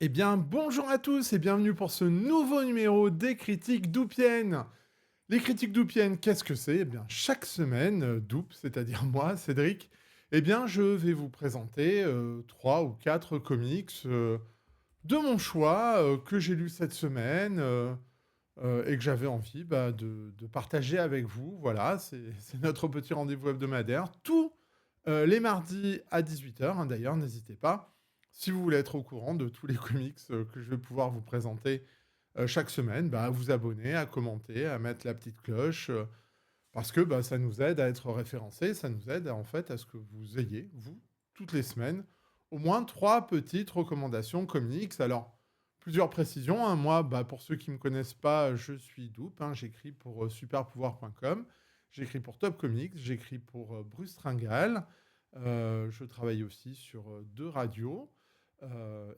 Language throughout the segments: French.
Eh bien, bonjour à tous et bienvenue pour ce nouveau numéro des critiques d'Oupienne. Les critiques d'Oupienne, qu'est-ce que c'est? Eh bien, chaque semaine, Doup, c'est-à-dire moi, Cédric, eh bien, je vais vous présenter 3 ou 4 comics de mon choix que j'ai lus cette semaine et que j'avais envie de partager avec vous. Voilà, c'est notre petit rendez-vous hebdomadaire. Tous les mardis à 18 h, d'ailleurs, n'hésitez pas. Si vous voulez être au courant de tous les comics que je vais pouvoir vous présenter chaque semaine, à vous abonner, à commenter, à mettre la petite cloche, parce que ça nous aide à être référencés, ça nous aide en fait à ce que vous ayez, vous, toutes les semaines, au moins 3 petites recommandations comics. Alors, plusieurs précisions, hein. Moi, pour ceux qui ne me connaissent pas, je suis Doupe, hein. J'écris pour superpouvoir.com, j'écris pour Top Comics, j'écris pour Bruce Tringal, je travaille aussi sur 2 radios,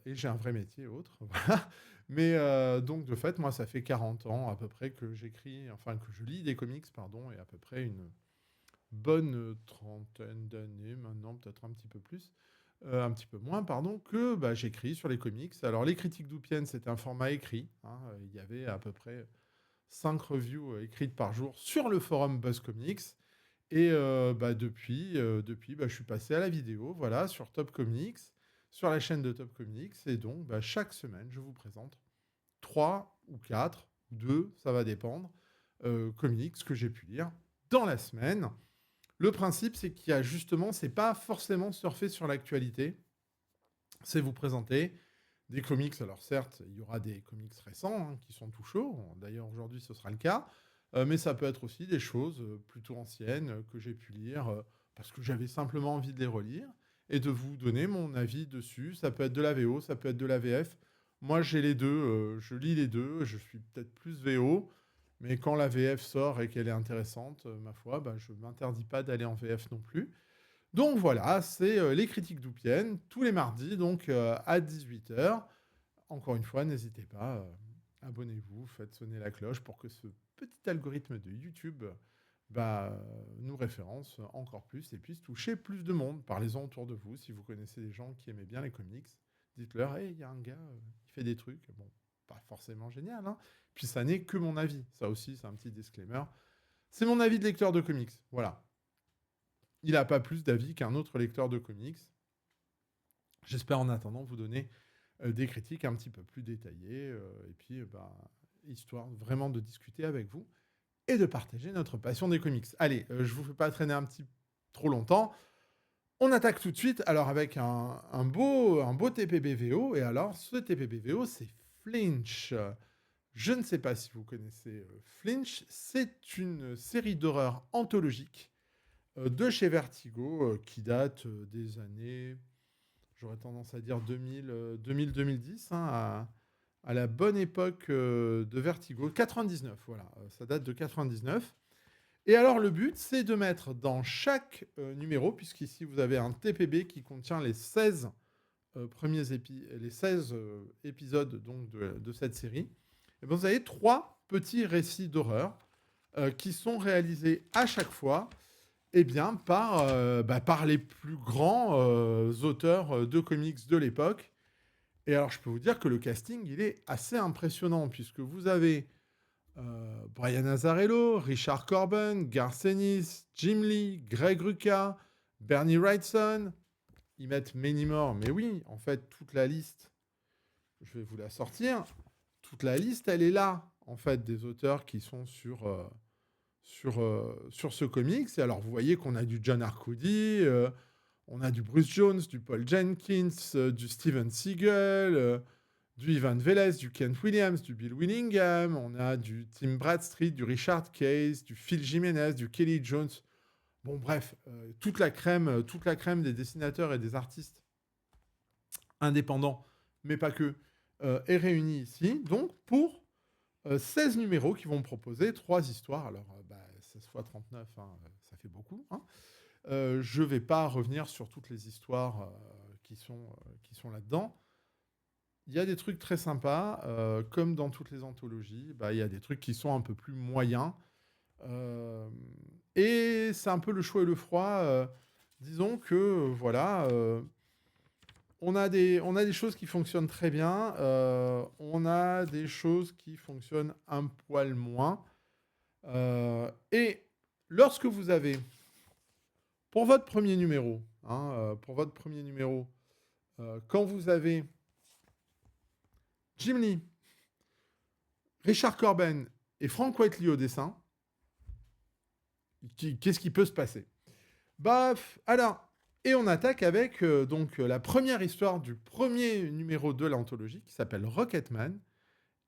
et j'ai un vrai métier autre, voilà. Mais donc, de fait, moi, ça fait 40 ans à peu près que j'écris, enfin, que je lis des comics, pardon, et à peu près une bonne trentaine d'années maintenant, peut-être un petit peu plus, un petit peu moins, pardon, que j'écris sur les comics. Alors, les critiques d'Oupienne, c'était un format écrit, hein. Il y avait à peu près 5 reviews écrites par jour sur le forum Buzz Comics. Et depuis, je suis passé à la vidéo, voilà, sur Top Comics, sur la chaîne de Top Comics. Et donc, chaque semaine, je vous présente 3 ou 4, ou 2, ça va dépendre, comics que j'ai pu lire dans la semaine. Le principe, c'est qu'il y a justement, c'est pas forcément surfer sur l'actualité, c'est vous présenter des comics. Alors certes, il y aura des comics récents qui sont tout chauds. D'ailleurs, aujourd'hui, ce sera le cas. Mais ça peut être aussi des choses plutôt anciennes que j'ai pu lire parce que j'avais simplement envie de les relire et de vous donner mon avis dessus. Ça peut être de la VO, ça peut être de la VF. Moi, j'ai les deux. Je lis les deux. Je suis peut-être plus VO. Mais quand la VF sort et qu'elle est intéressante, ma foi, je ne m'interdis pas d'aller en VF non plus. Donc voilà, c'est les critiques d'Oupienne, tous les mardis, donc à 18 h. Encore une fois, n'hésitez pas, abonnez-vous, faites sonner la cloche pour que ce petit algorithme de YouTube nous référence encore plus et puisse toucher plus de monde. Parlez-en autour de vous, si vous connaissez des gens qui aimaient bien les comics, dites-leur, hey, il y a un gars qui fait des trucs, bon, pas forcément génial, hein. Puis ça n'est que mon avis, ça aussi c'est un petit disclaimer. C'est mon avis de lecteur de comics, voilà. Il n'a pas plus d'avis qu'un autre lecteur de comics. J'espère en attendant vous donner des critiques un petit peu plus détaillées, et puis histoire vraiment de discuter avec vous et de partager notre passion des comics. Allez, je vous fais pas traîner un petit trop longtemps. On attaque tout de suite, alors avec un beau TPBVO, et alors ce TPBVO, c'est Flinch. Je ne sais pas si vous connaissez Flinch, c'est une série d'horreur anthologique de chez Vertigo qui date des années, j'aurais tendance à dire 2000-2010, hein, à la bonne époque de Vertigo. 99, voilà, ça date de 99. Et alors le but, c'est de mettre dans chaque numéro, puisqu'ici vous avez un TPB qui contient les 16 les 16 épisodes donc, de cette série, et vous avez 3 petits récits d'horreur qui sont réalisés à chaque fois par les plus grands auteurs de comics de l'époque. Et alors, je peux vous dire que le casting, il est assez impressionnant, puisque vous avez Brian Azzarello, Richard Corben, Garth Ennis, Jim Lee, Greg Rucka, Bernie Wrightson. Ils mettent many more, mais oui, en fait, toute la liste, je vais vous la sortir. Toute la liste, elle est là, en fait, des auteurs qui sont sur ce comics. Et alors, vous voyez qu'on a du John Arcudi, on a du Bruce Jones, du Paul Jenkins, du Steven Seagal, du Ivan Velez, du Kent Williams, du Bill Willingham, on a du Tim Bradstreet, du Richard Case, du Phil Jimenez, du Kelly Jones. Bon, bref, toute la crème des dessinateurs et des artistes indépendants, mais pas que, est réunie ici. Donc, pour 16 numéros qui vont me proposer 3 histoires. Alors, 16 fois 39, hein, ça fait beaucoup, hein. Je ne vais pas revenir sur toutes les histoires qui sont là-dedans. Il y a des trucs très sympas, comme dans toutes les anthologies, il y a des trucs qui sont un peu plus moyens. Et c'est un peu le chaud et le froid. Disons que, voilà, on a des choses qui fonctionnent très bien. On a des choses qui fonctionnent un poil moins. Et lorsque vous avez, pour votre premier numéro, quand vous avez Jim Lee, Richard Corben et Frank Whiteley au dessin, qu'est-ce qui peut se passer? Baf, alors, et on attaque avec donc la première histoire du premier numéro de l'anthologie qui s'appelle Rocketman.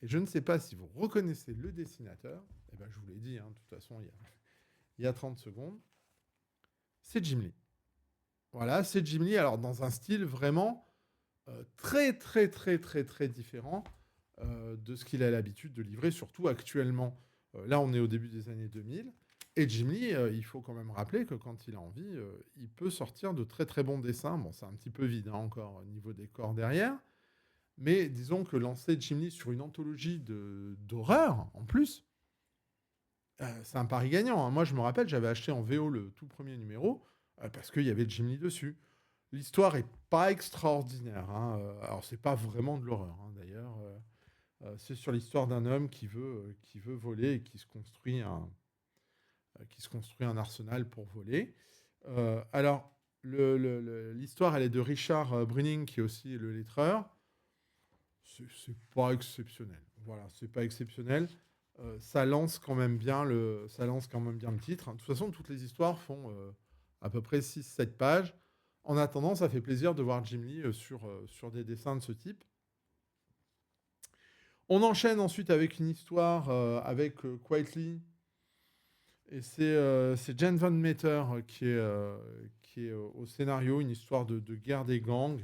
Et je ne sais pas si vous reconnaissez le dessinateur. Eh ben, je vous l'ai dit, de toute façon, il y a 30 secondes. C'est Jim Lee. Voilà, c'est Jim Lee, alors dans un style vraiment très, très, très, très, très différent de ce qu'il a l'habitude de livrer, surtout actuellement. Là, on est au début des années 2000. Et Jim Lee, il faut quand même rappeler que quand il a envie, il peut sortir de très très bons dessins. Bon, c'est un petit peu vide encore au niveau des corps derrière. Mais disons que lancer Jim Lee sur une anthologie d'horreur, en plus, c'est un pari gagnant. Moi, je me rappelle, j'avais acheté en VO le tout premier numéro parce qu'il y avait Jim Lee dessus. L'histoire est pas extraordinaire. Alors, c'est pas vraiment de l'horreur, d'ailleurs. C'est sur l'histoire d'un homme qui veut voler et qui se construit un arsenal pour voler. Alors, l'histoire, elle est de Richard Brüning, qui est aussi le lettreur. C'est pas exceptionnel. Voilà, c'est pas exceptionnel. Ça lance quand même bien le titre. De toute façon, toutes les histoires font à peu près 6-7 pages. En attendant, ça fait plaisir de voir Jim Lee sur des dessins de ce type. On enchaîne ensuite avec une histoire avec Quietly. Et c'est Jan Van Meter qui est au scénario, une histoire de guerre des gangs.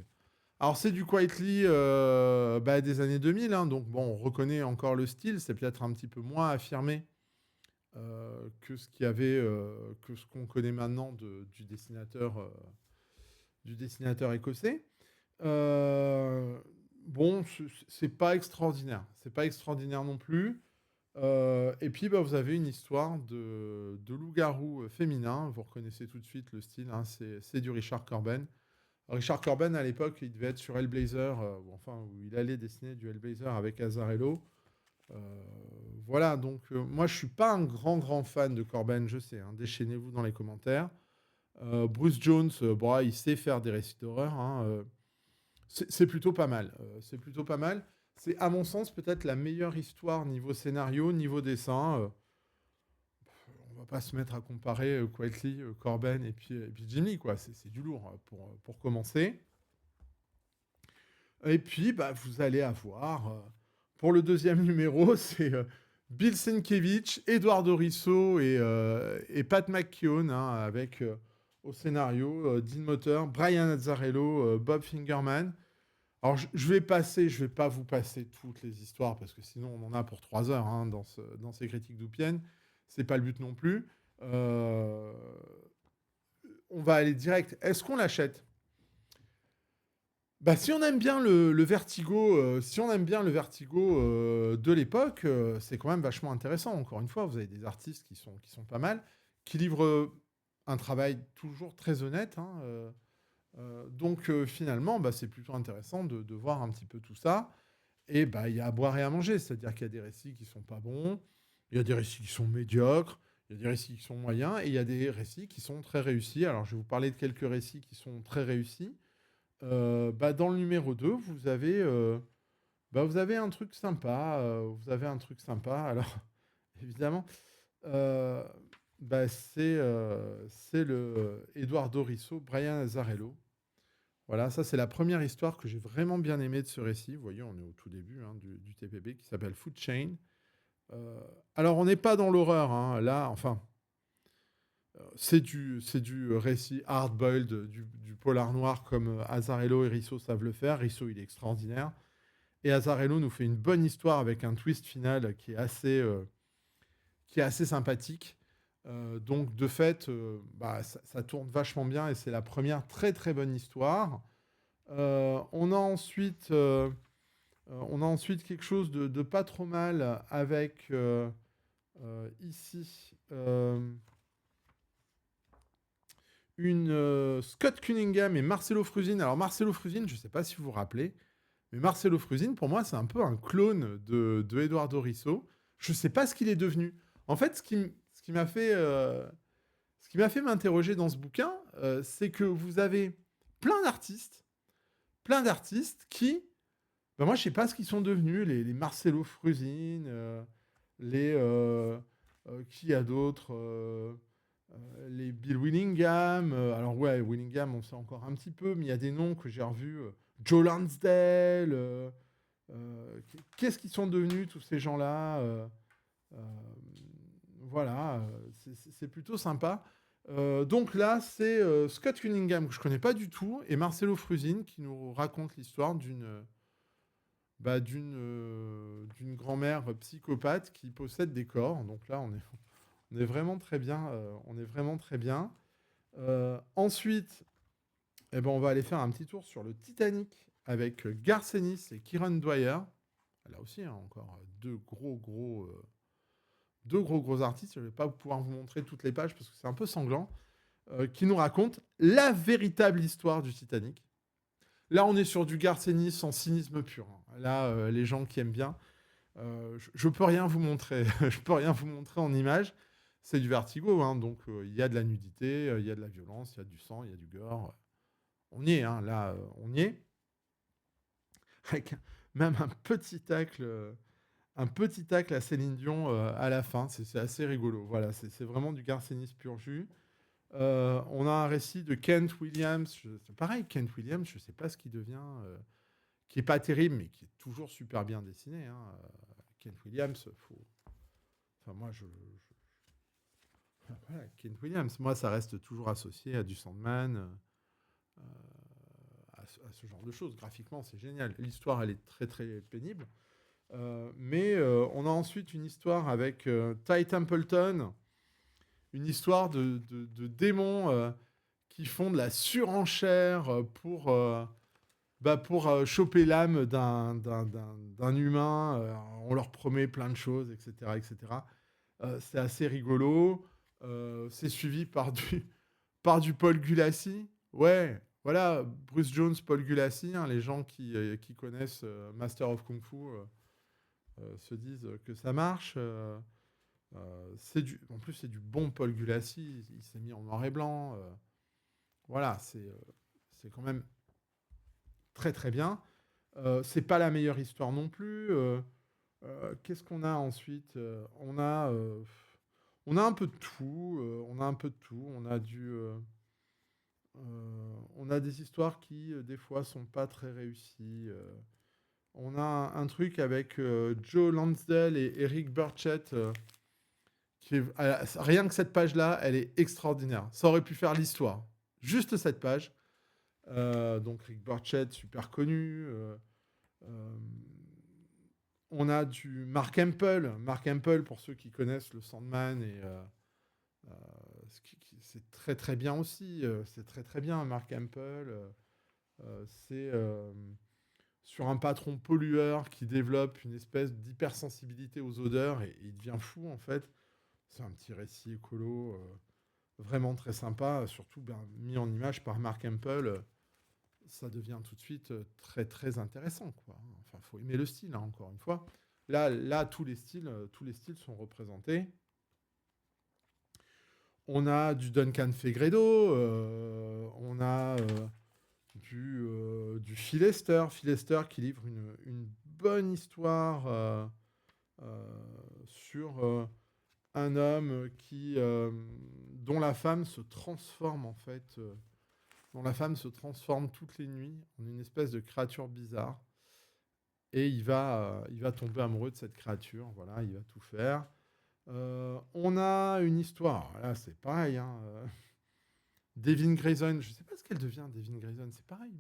Alors c'est du Quietly des années 2000, donc bon, on reconnaît encore le style, c'est peut-être un petit peu moins affirmé que ce qu'il y avait, que ce qu'on connaît maintenant du dessinateur écossais. Bon, c'est pas extraordinaire, non plus. Et puis vous avez une histoire de loup-garou féminin, vous reconnaissez tout de suite le style, c'est du Richard Corben. Richard Corben, à l'époque, il devait être sur Hellblazer, où il allait dessiner du Hellblazer avec Azzarello. Voilà, donc moi, je suis pas un grand fan de Corben, je sais, déchaînez-vous dans les commentaires. Bruce Jones, il sait faire des récits d'horreur, c'est plutôt pas mal. C'est, à mon sens, peut-être la meilleure histoire niveau scénario, niveau dessin. On va pas se mettre à comparer Quietly, Corben et puis Jim Lee, quoi. C'est du lourd pour commencer. Et puis, vous allez avoir, pour le deuxième numéro, c'est Bill Sienkiewicz, Eduardo Risso et Pat McKeown, avec au scénario Dean Motter, Brian Azzarello, Bob Fingerman. Alors, je vais pas vous passer toutes les histoires, parce que sinon, on en a pour 3 heures dans ces critiques d'Oupienne. C'est pas le but non plus. On va aller direct. Est-ce qu'on l'achète? Si on aime bien le Vertigo, de l'époque, c'est quand même vachement intéressant. Encore une fois, vous avez des artistes qui sont pas mal, qui livrent un travail toujours très honnête. Donc finalement, c'est plutôt intéressant de voir un petit peu tout ça. Et il y a à boire et à manger, c'est-à-dire qu'il y a des récits qui sont pas bons, il y a des récits qui sont médiocres, il y a des récits qui sont moyens, et il y a des récits qui sont très réussis. Alors je vais vous parler de quelques récits qui sont très réussis. Dans le numéro 2, vous avez un truc sympa. Alors, évidemment, euh, c'est le Eduardo Risso, Brian Azzarello. Voilà, ça c'est la première histoire que j'ai vraiment bien aimée de ce récit. Vous voyez, on est au tout début du TPB, qui s'appelle Food Chain. Alors, on n'est pas dans l'horreur, là, enfin... C'est du récit hard-boiled, du polar noir comme Azzarello et Risso savent le faire. Risso, il est extraordinaire. Et Azzarello nous fait une bonne histoire avec un twist final qui est assez sympathique. Donc, de fait, ça tourne vachement bien et c'est la première très très bonne histoire. On a ensuite quelque chose de pas trop mal avec ici Scott Cunningham et Marcelo Frusin. Alors Marcelo Frusin, je ne sais pas si vous vous rappelez, mais Marcelo Frusin, pour moi, c'est un peu un clone de Eduardo Risso. Je ne sais pas ce qu'il est devenu. En fait, ce qui m'a fait, ce qui m'a fait m'interroger dans ce bouquin, c'est que vous avez plein d'artistes, plein d'artistes qui, ben moi, je ne sais pas ce qu'ils sont devenus, les Marcelo Frusin, qui a d'autres les Bill Willingham. Alors ouais, Willingham, on sait encore un petit peu, mais il y a des noms que j'ai revus. Joe Lansdale. Qu'est-ce qu'ils sont devenus, tous ces gens-là euh, Voilà, c'est plutôt sympa. Donc là, c'est Scott Cunningham, que je connais pas du tout, et Marcelo Frusin, qui nous raconte l'histoire d'une grand-mère psychopathe qui possède des corps. Donc là, on est vraiment très bien. On est vraiment très bien. Ensuite, eh ben, on va aller faire un petit tour sur le Titanic avec Garth Ennis et Kieran Dwyer. Là aussi, hein, encore deux gros artistes. Je ne vais pas pouvoir vous montrer toutes les pages parce que c'est un peu sanglant. Qui nous racontent la véritable histoire du Titanic. Là, on est sur du Garth Ennis en cynisme pur. Hein. Là, les gens qui aiment bien, je peux rien vous montrer. Je peux rien vous montrer en images. C'est du Vertigo, hein, donc il y a de la nudité, il y a de la violence, il y a du sang, il y a du gore. On y est, hein, là, on y est. Avec même un petit tacle à Céline Dion à la fin. C'est assez rigolo. Voilà, c'est vraiment du Garth Ennis pur jus. On a un récit de Kent Williams. C'est pareil, Kent Williams, je ne sais pas ce qu'il devient, qui est pas terrible, mais qui est toujours super bien dessiné. Hein. Kent Williams, faut. Enfin, moi, voilà, Kent Williams, moi, ça reste toujours associé à du Sandman, à ce genre de choses. Graphiquement, c'est génial. L'histoire, elle est très, très pénible. Mais on a ensuite une histoire avec Ty Templeton, une histoire de démons qui font de la surenchère pour choper l'âme d'un humain. On leur promet plein de choses, etc. etc. C'est assez rigolo. C'est suivi par du Paul Gulassi. Ouais, voilà, Bruce Jones, Paul Gulassi, hein, les gens qui connaissent Master of Kung Fu se disent que ça marche. En plus, c'est du bon Paul Gulassi. Il s'est mis en noir et blanc. Voilà, c'est quand même très très bien. C'est pas la meilleure histoire non plus. Qu'est-ce qu'on a ensuite on a un peu de tout. On a un peu de tout. On a des histoires qui, des fois, sont pas très réussies. On a un truc avec Joe Lansdale et Eric Burchett. Rien que cette page-là, elle est extraordinaire. Ça aurait pu faire l'histoire. Juste cette page. Donc Rick Burchett, super connu. Euh, on a du Mark Hempel. Mark Hempel, pour ceux qui connaissent le Sandman, euh, c'est très très bien aussi. C'est très très bien, Mark Hempel. C'est sur un patron pollueur qui développe une espèce d'hypersensibilité aux odeurs et il devient fou en fait. C'est un petit récit écolo vraiment très sympa, surtout mis en image par Mark Hempel. Ça devient tout de suite très très intéressant, quoi. Enfin, faut aimer le style, hein, encore une fois. Là, tous les styles sont représentés. On a du Duncan Fegredo, on a du Phil Lester. Phil Lester qui livre une bonne histoire sur un homme dont la femme se transforme en fait, dont la femme se transforme toutes les nuits en une espèce de créature bizarre. Et il va tomber amoureux de cette créature. Voilà, il va tout faire. On a une histoire. Là, c'est pareil. Hein, Devin Grayson, je ne sais pas ce qu'elle devient, Devin Grayson. C'est pareil.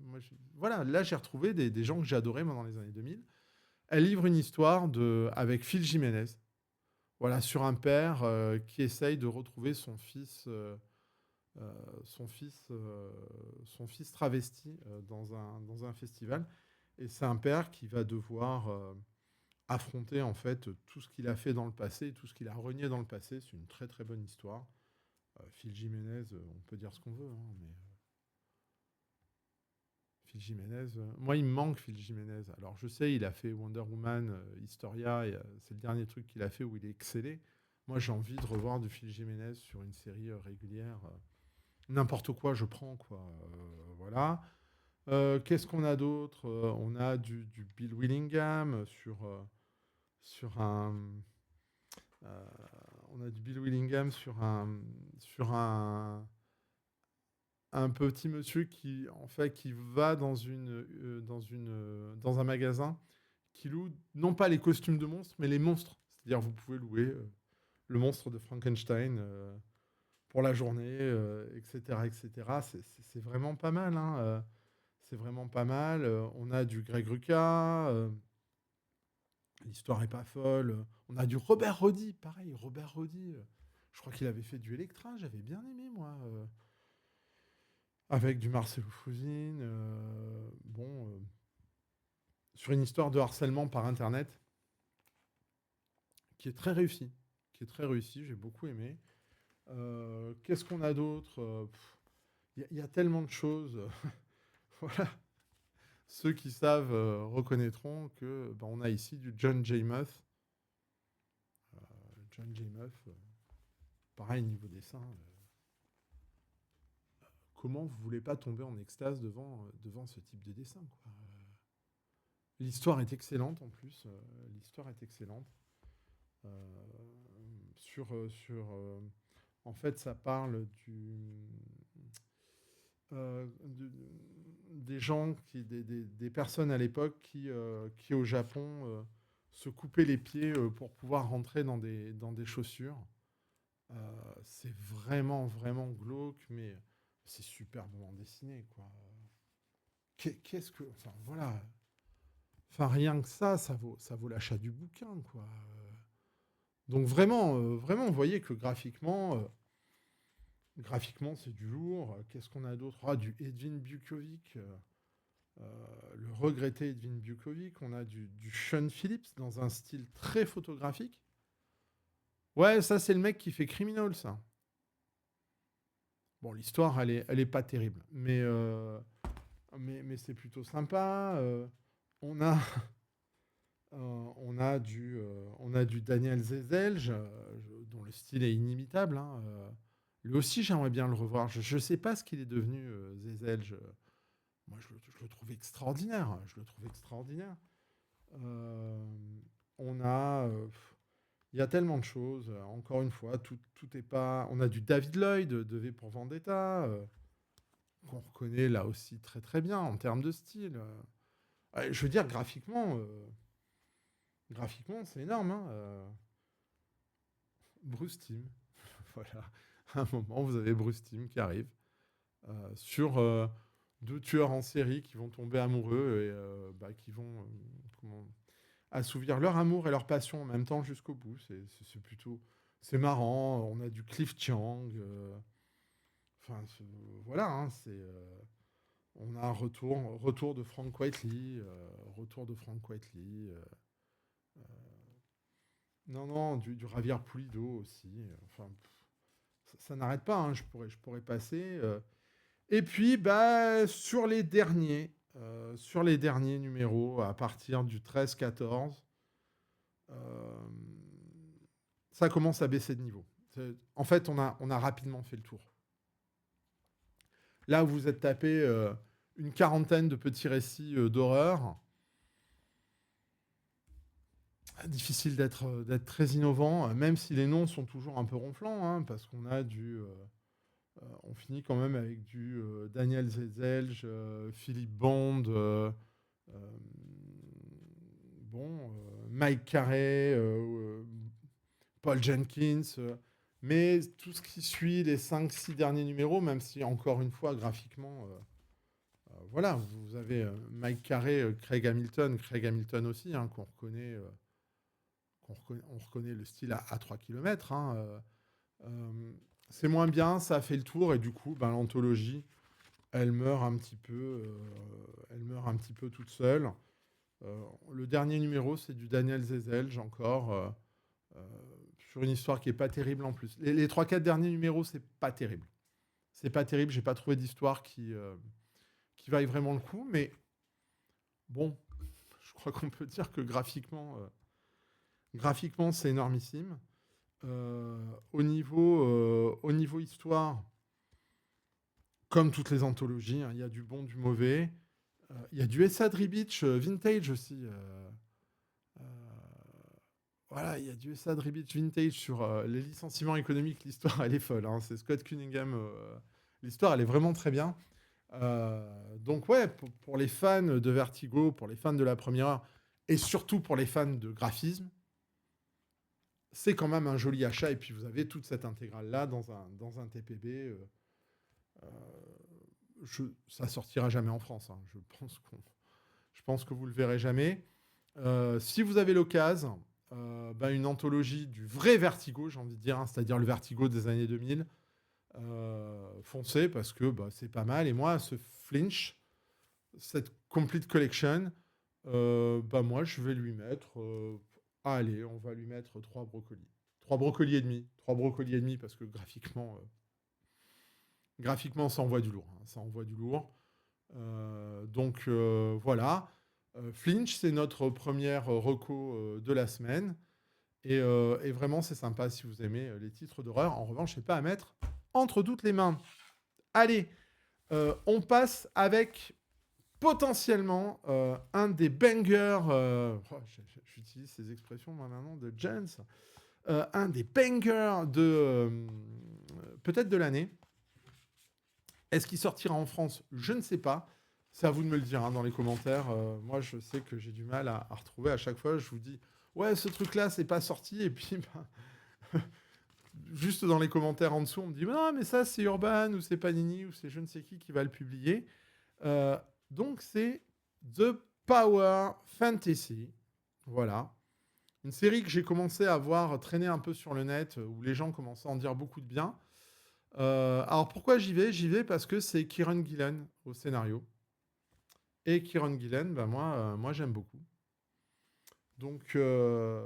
Voilà, là, j'ai retrouvé des gens que j'ai adorés dans les années 2000. Elle livre une histoire avec Phil Jiménez. Voilà, sur un père qui essaye de retrouver euh, son fils, euh, son fils travesti dans un festival. Et c'est un père qui va devoir affronter en fait tout ce qu'il a fait dans le passé, tout ce qu'il a renié dans le passé. C'est une très très bonne histoire. Phil Jiménez, on peut dire ce qu'on veut, hein, mais Phil Jiménez, moi il me manque Phil Jiménez. Alors je sais, il a fait Wonder Woman, Historia, et c'est le dernier truc qu'il a fait où il est excellé. Moi j'ai envie de revoir du Phil Jiménez sur une série régulière. N'importe quoi, je prends, quoi. Voilà. Qu'est-ce qu'on a d'autre? On a du Bill Willingham sur un. euh, on a du Bill Willingham sur un petit monsieur qui, en fait, qui va dans un magasin qui loue non pas les costumes de monstres, mais les monstres. C'est-à-dire, vous pouvez louer le monstre de Frankenstein pour la journée, etc., etc. C'est vraiment pas mal, hein, c'est vraiment pas mal. On a du Greg Rucka, l'histoire est pas folle. On a du Robert Roddy, pareil, Robert Roddy. Je crois qu'il avait fait du Electra, j'avais bien aimé, moi. Avec du Marcelo Fouzine. Bon, sur une histoire de harcèlement par Internet qui est très réussie. Qui est très réussie, j'ai beaucoup aimé. Qu'est-ce qu'on a d'autre? Il y a tellement de choses. Voilà. Ceux qui savent reconnaîtront que on a ici du John Jameis. John Jameis, pareil niveau dessin. Comment vous voulez pas tomber en extase devant ce type de dessin, quoi. L'histoire est excellente en plus. L'histoire est excellente. Euh, en fait, ça parle des gens, des personnes à l'époque qui au Japon se coupaient les pieds pour pouvoir rentrer dans des chaussures. C'est vraiment, vraiment glauque, mais c'est superbement dessiné, quoi. Qu'est-ce que... Enfin, voilà. Enfin, rien que ça vaut l'achat du bouquin, quoi. Donc vraiment, vous voyez que graphiquement, c'est du lourd. Qu'est-ce qu'on a d'autre? Du Edwin Bukovic, le regretté Edwin Bukovic. On a du Sean Phillips dans un style très photographique. Ouais, ça, c'est le mec qui fait Criminal, ça. Bon, l'histoire, elle est pas terrible. Mais c'est plutôt sympa. On a, on a du Daniel Zezelj, dont le style est inimitable, hein. Lui aussi, j'aimerais bien le revoir. Je ne sais pas ce qu'il est devenu, Zezelj. Moi, je le trouve extraordinaire. Je le trouve extraordinaire. Euh, on a... il y a tellement de choses. Encore une fois, tout est pas... On a du David Lloyd de V pour Vendetta, qu'on reconnaît là aussi très très bien en termes de style. Je veux dire, graphiquement, c'est énorme, hein. Bruce Timm. Voilà. À un moment, vous avez Bruce Timm qui arrive sur deux tueurs en série qui vont tomber amoureux et qui vont assouvir leur amour et leur passion en même temps jusqu'au bout. C'est plutôt... C'est marrant. On a du Cliff Chiang. Enfin, voilà, hein, on a un retour de Frank Whiteley. Retour de Frank Whiteley. Non, non, du Javier Pulido aussi. Enfin, ça n'arrête pas, hein, je pourrais passer. Et puis, sur les derniers numéros, à partir du 13-14, euh, ça commence à baisser de niveau. En fait, on a rapidement fait le tour. Là, vous êtes tapé une quarantaine de petits récits d'horreur. Difficile d'être très innovant, même si les noms sont toujours un peu ronflants, hein, parce qu'on a on finit quand même avec du Daniel Zezelj, Philippe Bond, Mike Carey, Paul Jenkins. Mais tout ce qui suit les 5-6 derniers numéros, même si encore une fois, graphiquement, voilà, vous avez Mike Carey, Craig Hamilton aussi, hein, on reconnaît le style à 3 km. Hein, c'est moins bien, ça a fait le tour, et du coup, l'anthologie, elle meurt un petit peu toute seule. Le dernier numéro, c'est du Daniel Zezelj encore, sur une histoire qui est pas terrible en plus. Les 3-4 derniers numéros, c'est pas terrible. C'est pas terrible, j'ai pas trouvé d'histoire qui vaille vraiment le coup, mais bon, je crois qu'on peut dire que graphiquement c'est énormissime. Au niveau histoire, comme toutes les anthologies, hein, il y a du bon, du mauvais. Il y a du Essa Dribic vintage aussi. Voilà, il y a du Essa Dribic vintage sur les licenciements économiques. L'histoire, elle est folle, hein. C'est Scott Cunningham. L'histoire, elle est vraiment très bien. Donc ouais, pour les fans de Vertigo, pour les fans de la première heure, et surtout pour les fans de graphisme, c'est quand même un joli achat. Et puis vous avez toute cette intégrale-là dans un TPB. Ça sortira jamais en France, hein. Je pense que vous le verrez jamais. Si vous avez l'occasion, une anthologie du vrai Vertigo, j'ai envie de dire, hein, c'est-à-dire le Vertigo des années 2000, foncez parce que c'est pas mal. Et moi, ce Flinch, cette Complete Collection, moi, je vais lui mettre... allez, on va lui mettre 3 brocolis. 3 brocolis et demi. 3 brocolis et demi parce que graphiquement, ça envoie du lourd, hein. Ça envoie du lourd. Donc voilà. Flinch, c'est notre première reco de la semaine. Et vraiment, c'est sympa si vous aimez les titres d'horreur. En revanche, je sais pas à mettre entre toutes les mains. Allez, on passe avec potentiellement un des bangers. J'utilise ces expressions moi maintenant de Jens. Un des bangers de peut-être de l'année. Est-ce qu'il sortira en France? Je ne sais pas. C'est à vous de me le dire, hein, dans les commentaires. Moi, je sais que j'ai du mal à retrouver à chaque fois. Je vous dis, ouais, ce truc-là, c'est pas sorti. Et puis, juste dans les commentaires en dessous, on me dit, non, mais ça, c'est Urban, ou c'est Panini, ou c'est je ne sais qui va le publier. Donc, c'est The Power Fantasy. Voilà. Une série que j'ai commencé à voir traîner un peu sur le net, où les gens commençaient à en dire beaucoup de bien. Alors pourquoi j'y vais? J'y vais parce que c'est Kieron Gillen au scénario. Et Kieron Gillen, moi j'aime beaucoup. Donc je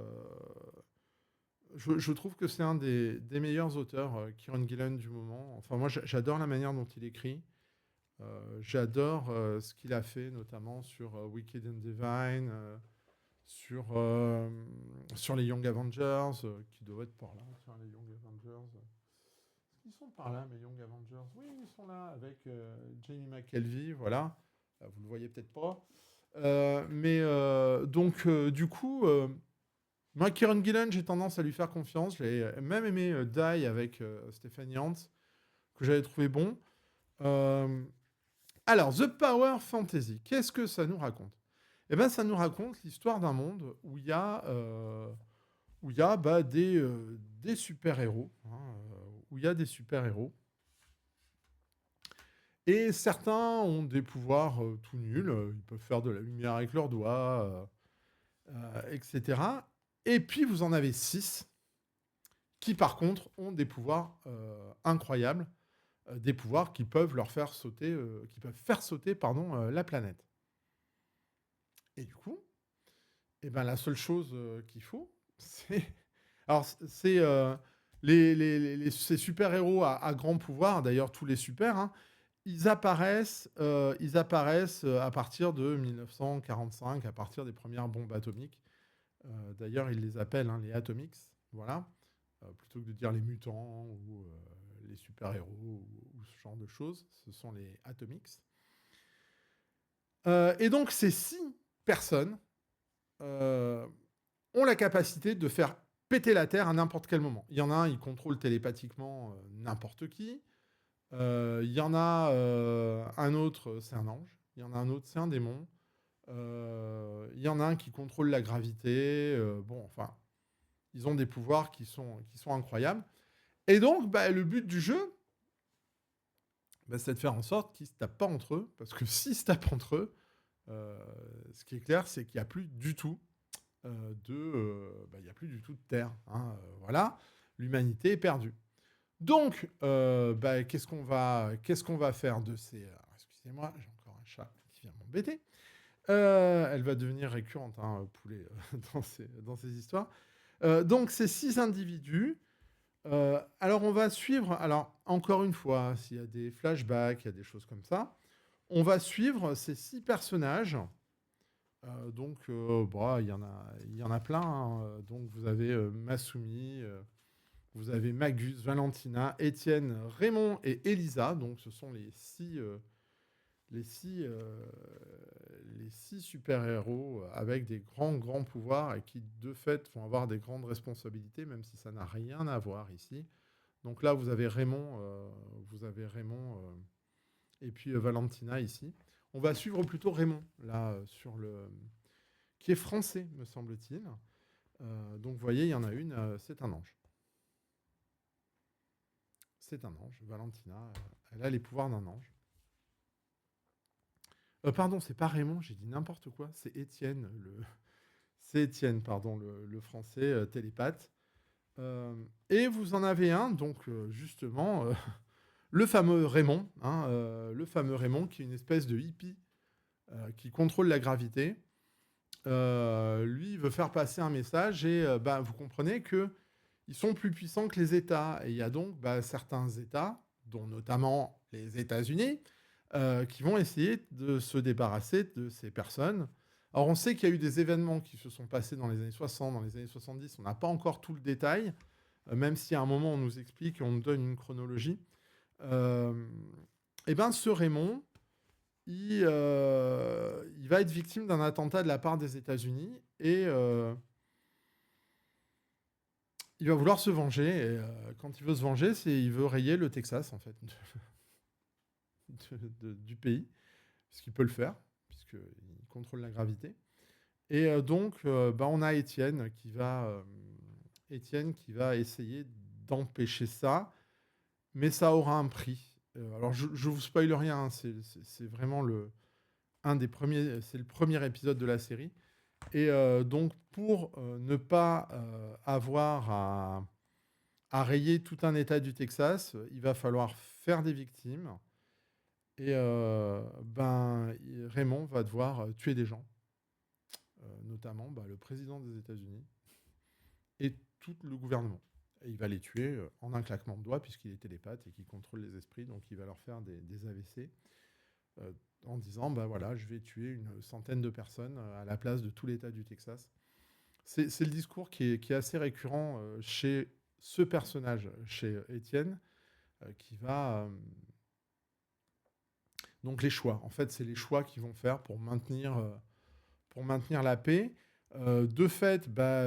trouve que c'est un des meilleurs auteurs, Kieron Gillen du moment. Enfin moi j'adore la manière dont il écrit. J'adore ce qu'il a fait notamment sur Wicked and Divine, sur les Young Avengers, qui doivent être par là. Tiens, les Young Avengers... Ils sont par là, mes Young Avengers. Oui, ils sont là avec Jamie McKelvey, voilà. Vous le voyez peut-être pas. Donc, du coup, moi, Kieron Gillen, j'ai tendance à lui faire confiance. J'ai même aimé Die avec Stephanie Hans, que j'avais trouvé bon. Alors, The Power Fantasy, qu'est-ce que ça nous raconte? Eh bien, ça nous raconte l'histoire d'un monde où il y a des super-héros, hein, où il y a des super-héros. Et certains ont des pouvoirs tout nuls, ils peuvent faire de la lumière avec leurs doigts, etc. Et puis vous en avez 6 qui par contre ont des pouvoirs incroyables, des pouvoirs qui peuvent leur faire sauter, la planète. Et du coup, la seule chose qu'il faut, c'est... Alors, c'est ces super-héros à grand pouvoir, d'ailleurs tous les super, hein, ils apparaissent à partir de 1945, à partir des premières bombes atomiques. D'ailleurs, ils les appellent les Atomics, voilà, plutôt que de dire les mutants ou les super-héros ou ce genre de choses. Ce sont les Atomics. Et donc, ces 6 personnes ont la capacité de faire péter la Terre à n'importe quel moment. Il y en a un, il contrôle télépathiquement n'importe qui. Il y en a un autre, c'est un ange. Il y en a un autre, c'est un démon. Il y en a un qui contrôle la gravité. Ils ont des pouvoirs qui sont incroyables. Et donc, le but du jeu, c'est de faire en sorte qu'ils ne se tapent pas entre eux. Parce que s'ils se tapent entre eux, ce qui est clair, c'est qu'il n'y a plus du tout il y a plus du tout de Terre. Hein, voilà, l'humanité est perdue. Donc, qu'est-ce qu'on va faire de ces... excusez-moi, j'ai encore un chat qui vient m'embêter. Elle va devenir récurrente, poulet, dans ces histoires. Donc, ces 6 individus. Alors, on va suivre. Alors, encore une fois, s'il y a des flashbacks, il y a des choses comme ça. On va suivre ces 6 personnages. Donc, bah, il y en a plein, hein. Donc, vous avez Masumi, vous avez Magus, Valentina, Étienne, Raymond et Elisa. Donc, ce sont les six, euh, les 6 super-héros avec des grands pouvoirs et qui, de fait, vont avoir des grandes responsabilités, même si ça n'a rien à voir ici. Donc là, vous avez Raymond et puis Valentina ici. On va suivre plutôt Raymond, là, qui est français, me semble-t-il. Donc, vous voyez, il y en a une, c'est un ange. C'est un ange. Valentina, elle a les pouvoirs d'un ange. Pardon, c'est pas Raymond, j'ai dit n'importe quoi. C'est Étienne, pardon, le français télépathe. Et vous en avez un, donc justement, le fameux Raymond, hein, le fameux Raymond qui est une espèce de hippie qui contrôle la gravité. Lui, il veut faire passer un message et bah, vous comprenez que ils sont plus puissants que les États. Et il y a donc bah, certains États, dont notamment les États-Unis, qui vont essayer de se débarrasser de ces personnes. Alors, on sait qu'il y a eu des événements qui se sont passés dans les années 60, dans les années 70. On n'a pas encore tout le détail, même si à un moment, on nous explique et on nous donne une chronologie. Et bien, ce Raymond, il va être victime d'un attentat de la part des États-Unis et il va vouloir se venger. Et quand il veut se venger, il veut rayer le Texas, en fait, du pays, puisqu'il peut le faire, puisqu'il contrôle la gravité. Et donc, bah, on a Étienne qui va essayer d'empêcher ça, mais ça aura un prix. Alors, je vous spoil rien, hein, c'est vraiment c'est le premier épisode de la série. Et donc, pour ne pas avoir à rayer tout un État du Texas, il va falloir faire des victimes. Et ben, Raymond va devoir tuer des gens, notamment bah, le président des États-Unis et tout le gouvernement. Et il va les tuer en un claquement de doigts, puisqu'il est télépathe et qu'il contrôle les esprits. Donc, il va leur faire des AVC en disant bah voilà, je vais tuer une centaine de personnes à la place de tout l'État du Texas. C'est le discours qui est assez récurrent chez ce personnage, chez Étienne, qui va. Donc, les choix. En fait, c'est les choix qu'ils vont faire pour maintenir la paix. De fait, bah,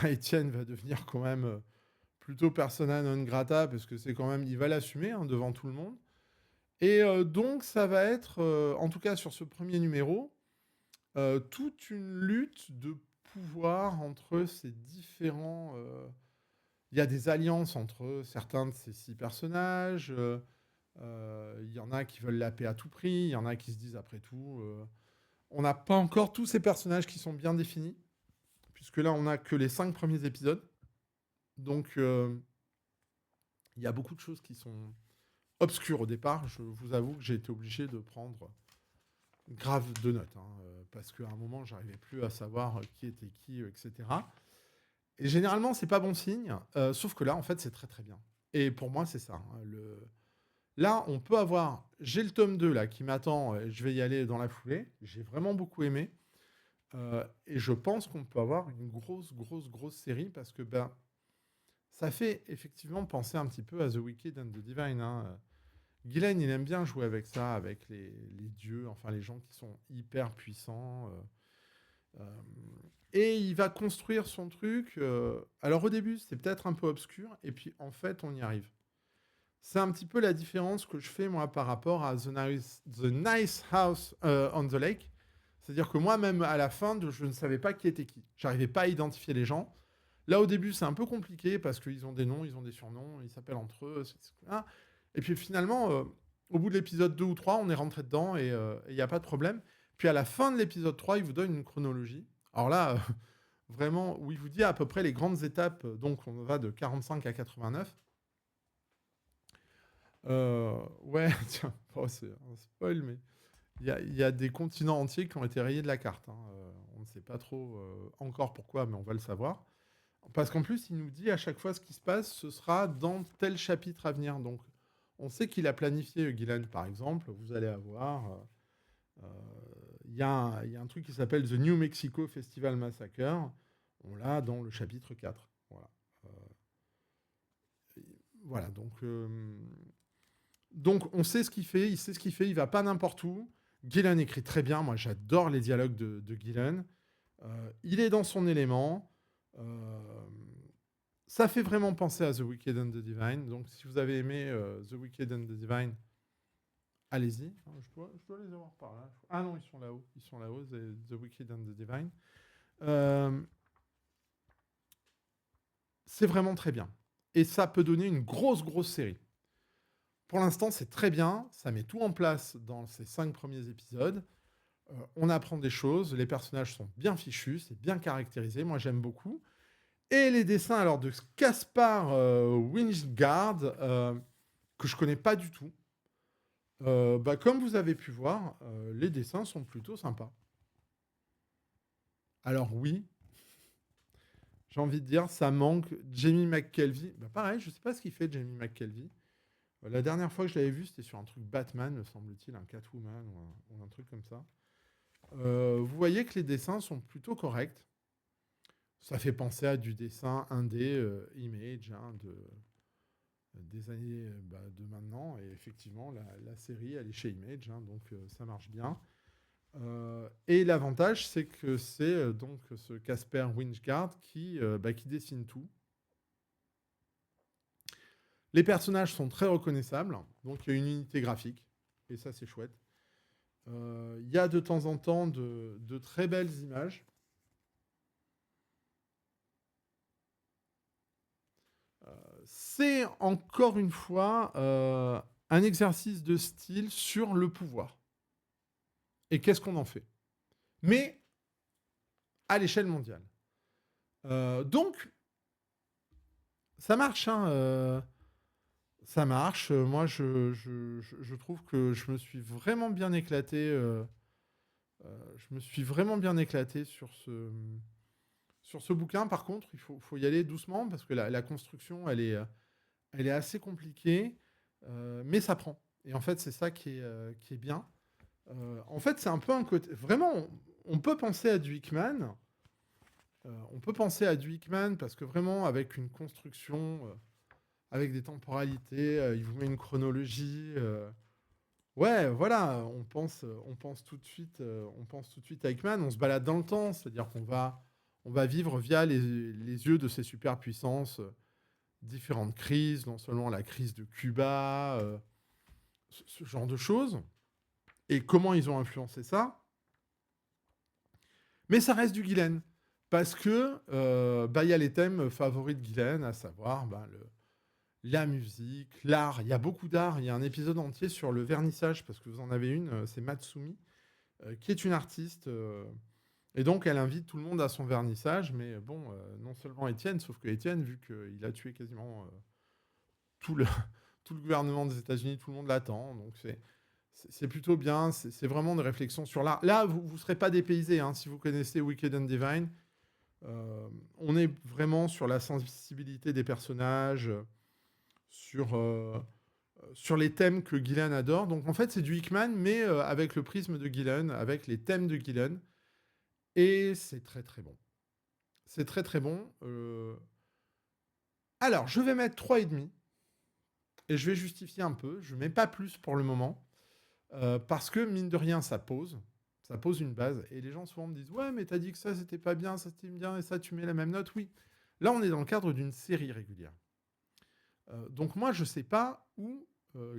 Étienne va devenir quand même plutôt persona non grata, parce que c'est quand même. Il va l'assumer hein, devant tout le monde. Et donc, ça va être, en tout cas sur ce premier numéro, toute une lutte de pouvoir entre ces différents. Il y a des alliances entre certains de ces 6 personnages. Il y en a qui veulent la paix à tout prix. Il y en a qui se disent, après tout, on n'a pas encore tous ces personnages qui sont bien définis, puisque là, on n'a que les 5 premiers épisodes. Donc, il y a beaucoup de choses qui sont obscures au départ. Je vous avoue que j'ai été obligé de prendre grave de notes, hein, parce qu'à un moment, j'arrivais plus à savoir qui était qui, etc. Et généralement, c'est pas bon signe, sauf que là, en fait, c'est très très bien. Et pour moi, c'est ça. Hein, là, on peut avoir. J'ai le tome 2 là qui m'attend, je vais y aller dans la foulée. J'ai vraiment beaucoup aimé. Et je pense qu'on peut avoir une grosse série, parce que ben, ça fait effectivement penser un petit peu à The Wicked and the Divine. Hein. Gillen, il aime bien jouer avec ça, avec les dieux, enfin les gens qui sont hyper puissants. Et il va construire son truc. Alors au début, c'est peut-être un peu obscur, et puis en fait, on y arrive. C'est un petit peu la différence que je fais moi par rapport à The Nice House on the Lake. C'est-à-dire que moi, même à la fin, je ne savais pas qui était qui. J'arrivais pas à identifier les gens. Là, au début, c'est un peu compliqué parce qu'ils ont des noms, ils ont des surnoms, ils s'appellent entre eux. Et puis finalement, au bout de l'épisode 2 ou 3, on est rentré dedans et il n'y a pas de problème. Puis à la fin de l'épisode 3, il vous donne une chronologie. Alors là, vraiment, où il vous dit à peu près les grandes étapes. Donc on va de 45 à 89. Ouais, tiens, oh, c'est un spoil, mais il y a des continents entiers qui ont été rayés de la carte. Hein. On ne sait pas trop encore pourquoi, mais on va le savoir. Parce qu'en plus, il nous dit à chaque fois ce qui se passe, ce sera dans tel chapitre à venir. Donc, on sait qu'il a planifié Gillen, par exemple. Vous allez avoir... euh, il y a un truc qui s'appelle The New Mexico Festival Massacre. On l'a dans le chapitre 4. Voilà. Euh, voilà, donc on sait ce qu'il fait, il sait ce qu'il fait, il va pas n'importe où. Gillen écrit très bien, moi j'adore les dialogues de Gillen. Il est dans son élément. Euh, Ça fait vraiment penser à The Wicked and the Divine. Donc si vous avez aimé The Wicked and the Divine, allez-y. Je dois les avoir par là. Ah non, ils sont là-haut. Ils sont là-haut, The Wicked and the Divine. Euh, c'est vraiment très bien. Et ça peut donner une grosse série. Pour l'instant, c'est très bien. Ça met tout en place dans ces 5 premiers épisodes. On apprend des choses. Les personnages sont bien fichus. C'est bien caractérisé. Moi, j'aime beaucoup. Et les dessins alors de Caspar Winchgard, que je connais pas du tout. Comme vous avez pu voir, les dessins sont plutôt sympas. Alors oui, j'ai envie de dire, ça manque Jamie McKelvey. Pareil, je sais pas ce qu'il fait Jamie McKelvey. La dernière fois que je l'avais vu, c'était sur un truc Batman, me semble-t-il, un Catwoman ou un truc comme ça. Vous voyez que les dessins sont plutôt corrects. Ça fait penser à du dessin indé, image, des années de maintenant. Et effectivement, la série, elle est chez Image, donc ça marche bien. Et l'avantage, c'est que c'est donc ce Casper Winchgard qui dessine tout. Les personnages sont très reconnaissables, donc il y a une unité graphique, et ça c'est chouette. Il y a de temps en temps de très belles images. C'est encore une fois un exercice de style sur le pouvoir. Et qu'est-ce qu'on en fait? Mais à l'échelle mondiale. Donc, ça marche. Ça marche. Moi, je trouve que je me suis vraiment bien éclaté. Je me suis vraiment bien éclaté sur ce bouquin. Par contre, il faut y aller doucement parce que la construction, elle est assez compliquée, mais ça prend. Et en fait, c'est ça qui est bien. En fait, c'est un peu un côté... Vraiment, on peut penser à du Hickman. On peut penser à du Hickman parce que vraiment, avec une construction, avec des temporalités, il vous met une chronologie. Ouais, voilà, on pense tout de suite, à Hickman. On se balade dans le temps, c'est-à-dire on va vivre via les yeux de ces superpuissances, différentes crises, non seulement la crise de Cuba, ce genre de choses, et comment ils ont influencé ça. Mais ça reste du Gillen. Parce que y a les thèmes favoris de Gillen, à savoir la musique, l'art. Il y a beaucoup d'art. Il y a un épisode entier sur le vernissage, parce que vous en avez une, c'est Matsumi, qui est une artiste. Et donc, elle invite tout le monde à son vernissage. Mais bon, non seulement Étienne, sauf que Étienne, vu qu'il a tué quasiment tout le, tout le gouvernement des États-Unis, tout le monde l'attend. Donc, c'est plutôt bien. C'est vraiment une réflexion sur l'art. Là, vous ne serez pas dépaysé si vous connaissez Wicked and Divine. On est vraiment sur la sensibilité des personnages, sur les thèmes que Gillen adore. Donc en fait, c'est du Hickman, mais avec le prisme de Gillen, avec les thèmes de Gillen. Et c'est très très bon. C'est très très bon. Alors, je vais mettre 3,5. Et je vais justifier un peu. Je ne mets pas plus pour le moment. Parce que, mine de rien, ça pose. Ça pose une base. Et les gens souvent me disent « Ouais, mais t'as dit que ça, c'était pas bien, ça, c'était bien, et ça, tu mets la même note. » Oui. Là, on est dans le cadre d'une série régulière. Donc moi, je ne sais pas où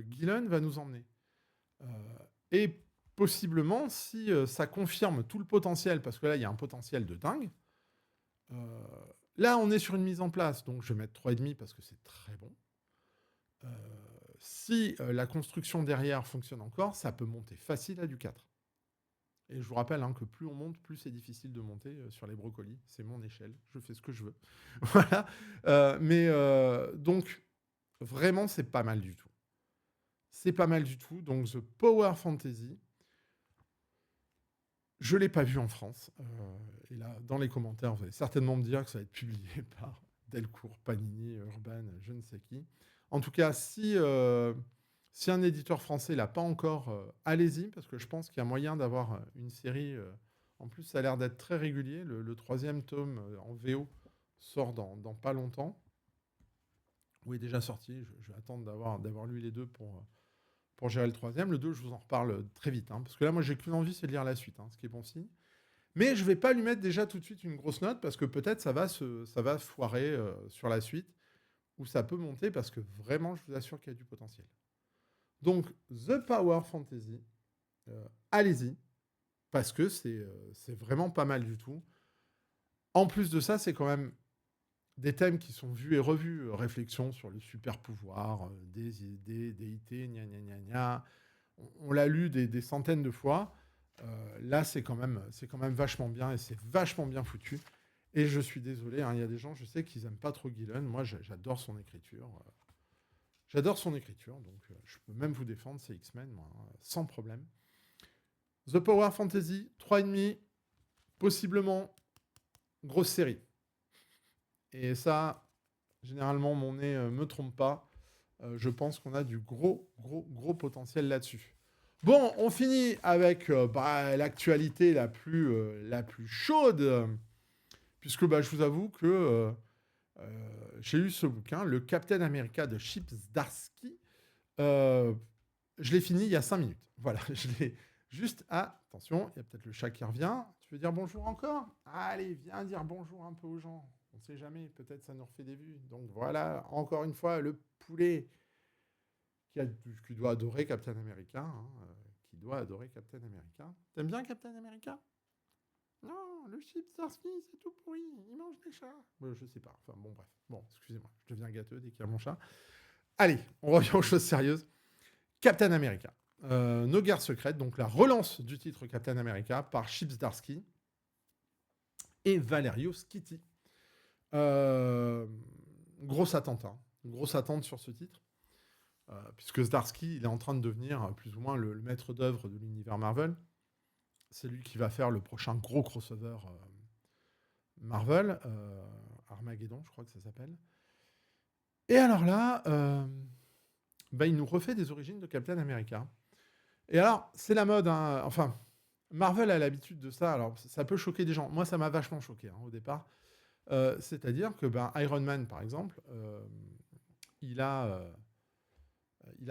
Gillen va nous emmener. Et possiblement, si ça confirme tout le potentiel, parce que là, il y a un potentiel de dingue, là, on est sur une mise en place. Donc je vais mettre 3,5 parce que c'est très bon. Si la construction derrière fonctionne encore, ça peut monter facile à du 4. Et je vous rappelle que plus on monte, plus c'est difficile de monter sur les brocolis. C'est mon échelle, je fais ce que je veux. Voilà. Donc, vraiment, c'est pas mal du tout. C'est pas mal du tout. Donc, The Power Fantasy. Je ne l'ai pas vu en France. Et là, dans les commentaires, vous allez certainement me dire que ça va être publié par Delcourt, Panini, Urban, je ne sais qui. En tout cas, si un éditeur français l'a pas encore, allez-y, parce que je pense qu'il y a moyen d'avoir une série. En plus, ça a l'air d'être très régulier. Le troisième tome en VO sort dans pas longtemps. Ou est déjà sorti. Je vais attendre d'avoir lu les deux pour gérer le troisième. Le 2, je vous en reparle très vite. Parce que là, moi, j'ai qu'une envie, c'est de lire la suite, ce qui est bon signe. Mais je ne vais pas lui mettre déjà tout de suite une grosse note, parce que peut-être ça va foirer sur la suite, ou ça peut monter, parce que vraiment, je vous assure qu'il y a du potentiel. Donc, The Power Fantasy, allez-y, parce que c'est vraiment pas mal du tout. En plus de ça, c'est quand même des thèmes qui sont vus et revus. Réflexion sur le super pouvoir, des idées, des IT, gna gna gna gna. On l'a lu des centaines de fois. Là, c'est quand même vachement bien, et c'est vachement bien foutu. Et je suis désolé, il y a des gens, je sais qu'ils n'aiment pas trop Gillen. Moi, j'adore son écriture. J'adore son écriture, donc je peux même vous défendre, c'est X-Men, moi, sans problème. The Power Fantasy, 3,5, possiblement grosse série. Et ça, généralement, mon nez me trompe pas. Je pense qu'on a du gros potentiel là-dessus. Bon, on finit avec l'actualité la plus chaude, puisque je vous avoue que j'ai lu ce bouquin, le Captain America de Chip Zdarsky. Je l'ai fini il y a 5 minutes. Voilà, je l'ai juste... Ah, attention, il y a peut-être le chat qui revient. Tu veux dire bonjour encore? Allez, viens dire bonjour un peu aux gens. On ne sait jamais, peut-être ça nous refait des vues. Donc voilà, encore une fois, le poulet qui doit adorer Captain America. Qui doit adorer Captain America. T'aimes bien Captain America? Non, le Chip Starsky, c'est tout pourri. Il mange des chats. Je sais pas. Enfin, bon, bref. Bon, excusez-moi. Je deviens gâteux dès qu'il y a mon chat. Allez, on revient aux choses sérieuses. Captain America. Nos guerres secrètes. Donc, la relance du titre Captain America par Chip Zdarsky et Valerio Schiti. Grosse attente. Grosse attente sur ce titre. Puisque Zdarsky, il est en train de devenir plus ou moins le maître d'œuvre de l'univers Marvel. C'est lui qui va faire le prochain gros crossover Marvel, Armageddon, je crois que ça s'appelle. Et alors là, il nous refait des origines de Captain America. Et alors, c'est la mode, enfin, Marvel a l'habitude de ça, alors ça peut choquer des gens. Moi, ça m'a vachement choqué au départ. C'est-à-dire que Iron Man, par exemple, il a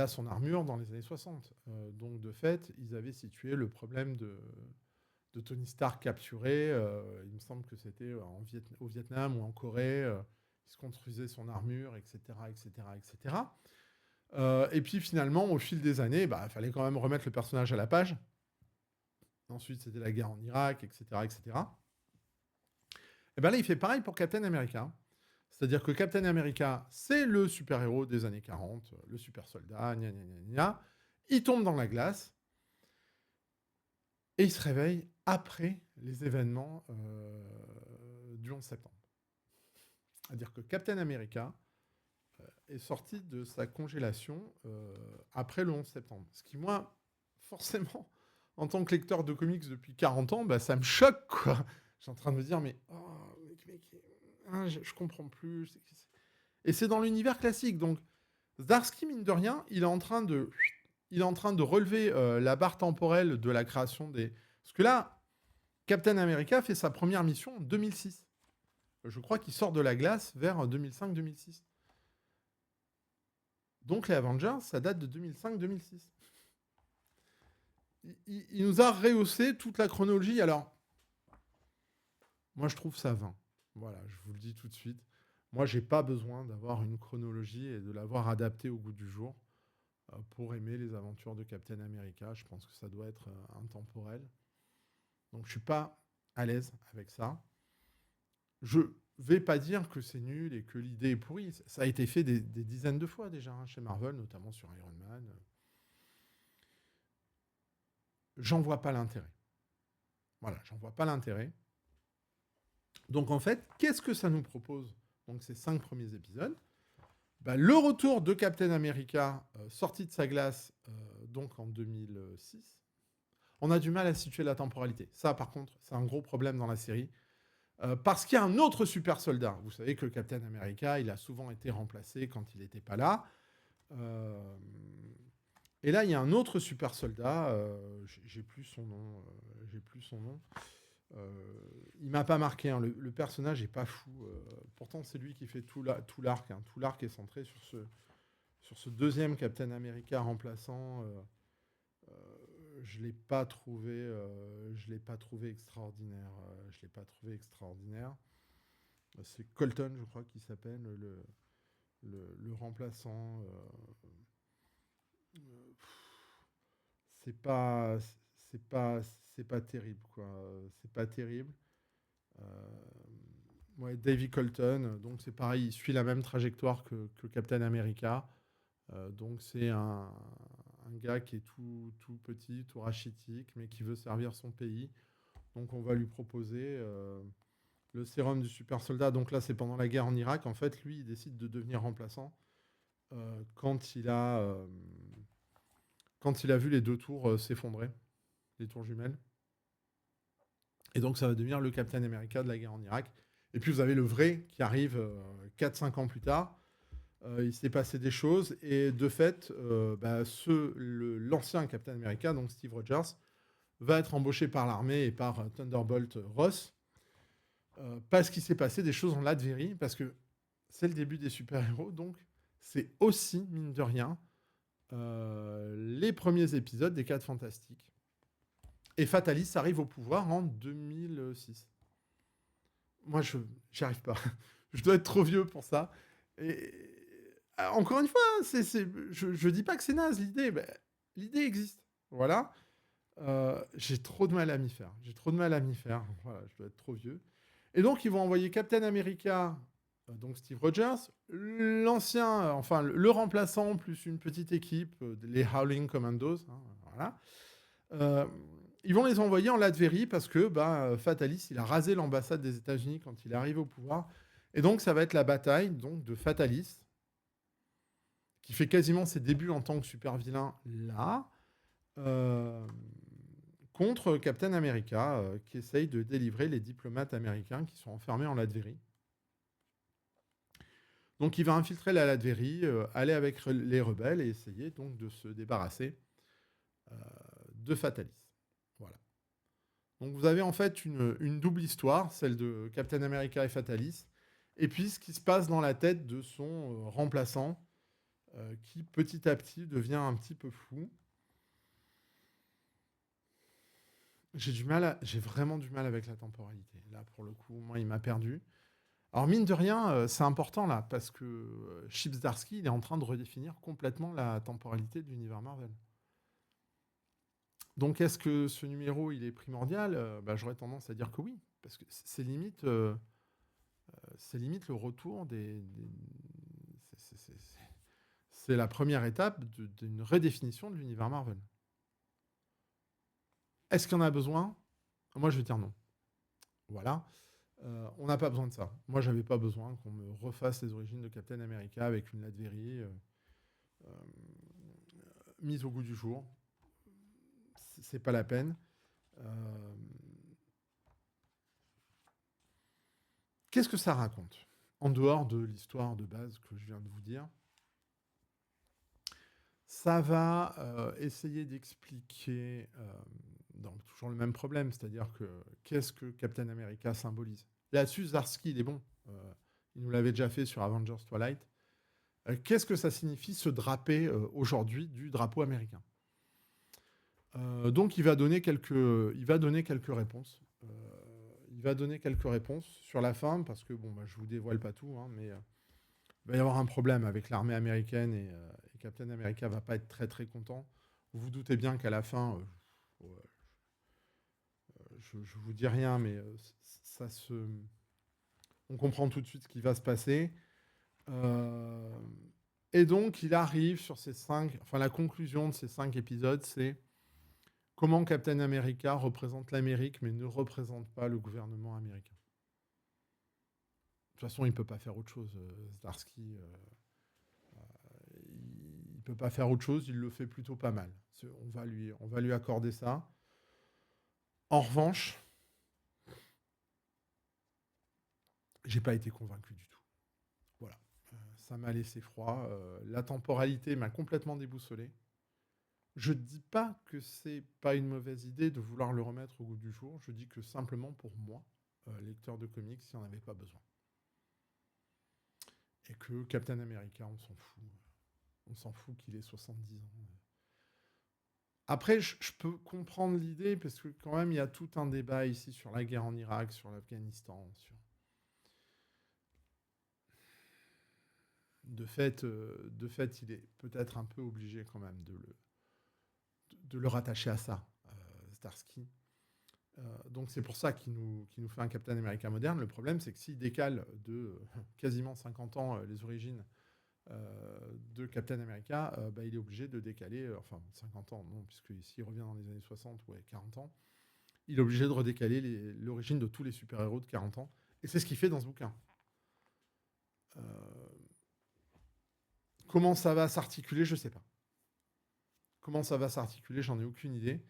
son armure dans les années 60. Donc, de fait, ils avaient situé le problème de Tony Stark capturé. Il me semble que c'était au Vietnam ou en Corée. Il se construisait son armure, etc. Et puis, finalement, au fil des années, il fallait quand même remettre le personnage à la page. Ensuite, c'était la guerre en Irak, etc. Et là, il fait pareil pour Captain America. C'est-à-dire que Captain America, c'est le super-héros des années 40, le super-soldat, gna gna gna gna. Il tombe dans la glace et il se réveille après les événements du 11 septembre. C'est-à-dire que Captain America est sorti de sa congélation après le 11 septembre. Ce qui, moi, forcément, en tant que lecteur de comics depuis 40 ans, ça me choque, quoi. Je suis en train de me dire, mais je comprends plus. Et c'est dans l'univers classique. Donc, Zdarsky, mine de rien, il est en train de relever la barre temporelle de la création des... Parce que là, Captain America fait sa première mission en 2006. Je crois qu'il sort de la glace vers 2005-2006. Donc les Avengers, ça date de 2005-2006. Il nous a rehaussé toute la chronologie. Alors, moi, je trouve ça vain. Voilà, je vous le dis tout de suite. Moi, j'ai pas besoin d'avoir une chronologie et de l'avoir adaptée au goût du jour pour aimer les aventures de Captain America. Je pense que ça doit être intemporel. Donc, je suis pas à l'aise avec ça. Je vais pas dire que c'est nul et que l'idée est pourrie. Ça a été fait des dizaines de fois déjà chez Marvel, notamment sur Iron Man. J'en vois pas l'intérêt. Voilà, j'en vois pas l'intérêt. Donc en fait, qu'est-ce que ça nous propose? Donc ces 5 premiers épisodes. Le retour de Captain America sorti de sa glace donc en 2006. on a du mal à situer la temporalité. Ça, par contre, c'est un gros problème dans la série. Parce qu'il y a un autre super soldat. Vous savez que Captain America, il a souvent été remplacé quand il n'était pas là. Euh, et là, il y a un autre super soldat. J'ai plus son nom. J'ai plus son nom. Il m'a pas marqué. Hein. Le personnage est pas fou. Pourtant, c'est lui qui fait tout l'arc. Hein. Tout l'arc est centré sur ce deuxième Captain America remplaçant. Je l'ai pas trouvé. Je l'ai pas trouvé extraordinaire. Je l'ai pas trouvé extraordinaire. C'est Colton, je crois, qui s'appelle le remplaçant. C'est pas, c'est pas, c'est pas terrible, quoi. C'est pas terrible. Euh, ouais, Davy Colton, donc c'est pareil, il suit la même trajectoire que Captain America. Donc c'est un gars qui est tout petit, tout rachitique, mais qui veut servir son pays. Donc on va lui proposer le sérum du super soldat. Donc là, c'est pendant la guerre en Irak. En fait, lui, il décide de devenir remplaçant quand il a vu les 2 tours s'effondrer, les tours jumelles. Et donc, ça va devenir le Captain America de la guerre en Irak. Et puis, vous avez le vrai qui arrive 4-5 ans plus tard. Il s'est passé des choses. Et de fait, l'ancien Captain America, donc Steve Rogers, va être embauché par l'armée et par Thunderbolt Ross. Parce qu'il s'est passé des choses en Latverie. Parce que c'est le début des super-héros. Donc, c'est aussi, mine de rien, les premiers épisodes des 4 Fantastiques. Et Fatalis arrive au pouvoir en 2006. Moi, j'y arrive pas. Je dois être trop vieux pour ça. Et encore une fois, je dis pas que c'est naze l'idée. L'idée existe. Voilà. J'ai trop de mal à m'y faire. Voilà, je dois être trop vieux. Et donc, ils vont envoyer Captain America, donc Steve Rogers, l'ancien, enfin le remplaçant, plus une petite équipe, les Howling Commandos. Hein, voilà. Ils vont les envoyer en Latverie parce que Fatalis, il a rasé l'ambassade des États-Unis quand il est arrivé au pouvoir. Et donc, ça va être la bataille donc, de Fatalis, qui fait quasiment ses débuts en tant que super vilain là, contre Captain America, qui essaye de délivrer les diplomates américains qui sont enfermés en Latverie. Donc, il va infiltrer la Latverie, aller avec les rebelles et essayer donc de se débarrasser de Fatalis. Voilà. Donc vous avez en fait une double histoire, celle de Captain America et Fatalis, et puis ce qui se passe dans la tête de son remplaçant, qui petit à petit devient un petit peu fou. J'ai vraiment du mal avec la temporalité. Là, pour le coup, moi, il m'a perdu. Alors mine de rien, c'est important là, parce que Chip Zdarsky, il est en train de redéfinir complètement la temporalité de l'univers Marvel. Donc est-ce que ce numéro, il est primordial? J'aurais tendance à dire que oui, parce que c'est limite le retour c'est la première étape d'une redéfinition de l'univers Marvel. Est-ce qu'il y en a besoin? Moi, je vais dire non. Voilà. On n'a pas besoin de ça. Moi, j'avais pas besoin qu'on me refasse les origines de Captain America avec une Latverie mise au goût du jour. C'est pas la peine. Qu'est-ce que ça raconte? En dehors de l'histoire de base que je viens de vous dire, ça va essayer d'expliquer toujours le même problème, c'est-à-dire que qu'est-ce que Captain America symbolise? Là-dessus, Zdarsky, il est bon. Il nous l'avait déjà fait sur Avengers Twilight. Qu'est-ce que ça signifie se draper aujourd'hui du drapeau américain? Donc il va donner quelques réponses. Il va donner quelques réponses sur la fin, parce que je vous dévoile pas tout, hein, mais il va y avoir un problème avec l'armée américaine et Captain America va pas être très très content. Vous vous doutez bien qu'à la fin, je vous dis rien, mais on comprend tout de suite ce qui va se passer. Et donc il arrive sur la conclusion de ces 5 épisodes, c'est comment Captain America représente l'Amérique, mais ne représente pas le gouvernement américain. De toute façon, il ne peut pas faire autre chose. Zdarsky, il ne peut pas faire autre chose, il le fait plutôt pas mal. On va lui accorder ça. En revanche, j'ai pas été convaincu du tout. Voilà. Ça m'a laissé froid. La temporalité m'a complètement déboussolé. Je ne dis pas que c'est pas une mauvaise idée de vouloir le remettre au goût du jour. Je dis que simplement pour moi, lecteur de comics, il n'y en avait pas besoin. Et que Captain America, on s'en fout. On s'en fout qu'il ait 70 ans. Après, je peux comprendre l'idée, parce que quand même, il y a tout un débat ici sur la guerre en Irak, sur l'Afghanistan. De fait, il est peut-être un peu obligé quand même de le rattacher à ça, Starsky. Donc c'est pour ça qu'il nous fait un Captain America moderne. Le problème, c'est que s'il décale de quasiment 50 ans les origines de Captain America, bah, il est obligé de décaler, enfin 50 ans, non, puisque s'il revient dans les années 60 ou 40 ans, il est obligé de redécaler l'origine de tous les super-héros de 40 ans. Et c'est ce qu'il fait dans ce bouquin. Euh, Comment ça va s'articuler, je ne sais pas. Comment ça va s'articuler, j'en ai aucune idée.